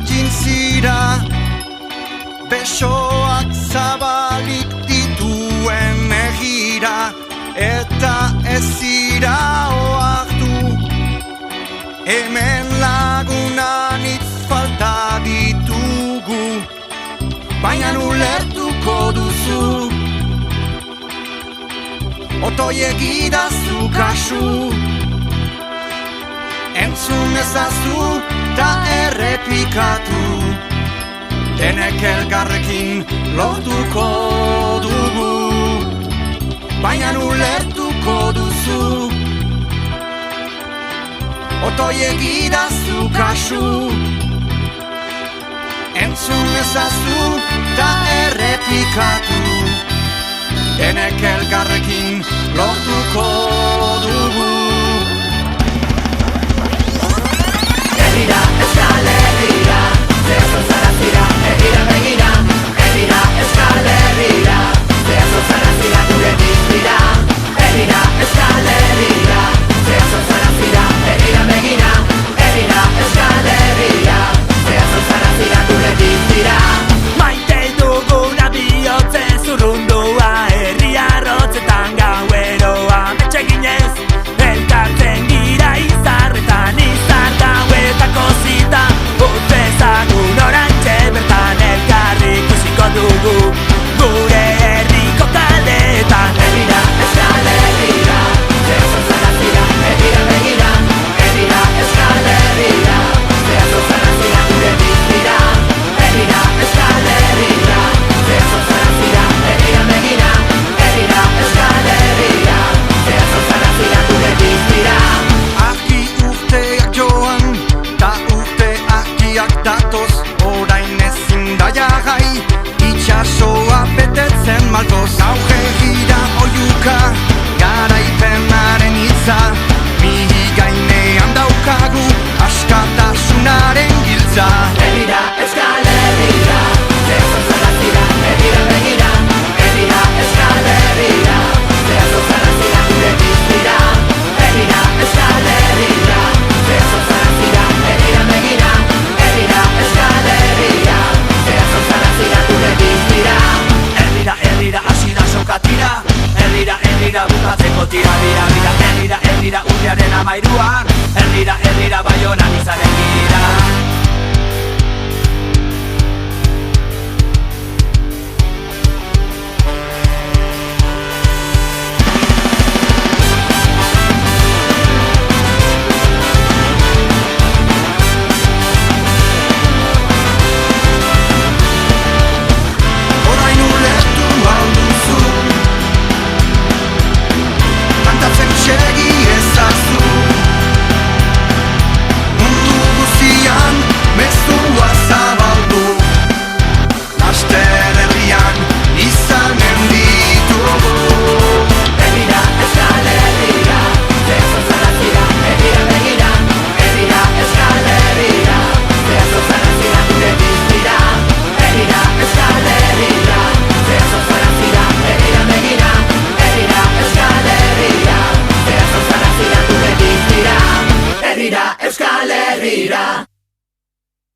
Jakin zira besoak zabalik dituen egira, eta ez zira oartu hemen lagunan hitz falta ditugu, baina ulertuko duzu otoiegidazu kasu. Entzun ezazu ta errepikatu, denek elkarrekin lortuko dugu, baina ulertuko duzu otoiegidazu kasu. Entzun ezazu ta errepikatu, denek elkarrekin lortuko dugu. Herrira, Euskal Herrira, zehazo zarazira, herrira begira. Herrira, Euskal Herrira, zehazo zarazira, gure diztira. Herrira, Euskal Herrira, zehazo zarazira, herrira begira. Herrira, Euskal Herrira, zehazo zarazira, gure diztira. Maite duguna bihotze zurrundua, herria arrotzetan gaueroa metxeginez, elkartzen gira izarretan, izar gauetako zita, utzezagun orantxe bertan elkarri ikusiko dugu, gure herriko kaleetan. Herrira, Euskal Herrira, zehazo zarazira, herrira begira. Herrira, Euskal Herrira, zehazo zarazira, gure diztira. Herrira, Euskal Herrira, zehazo zarazira, herrira begira. Herrira, Euskal Herrira, zehazo zarazira, gure diztira. Argi urteak joan, ta urte argiak datoz,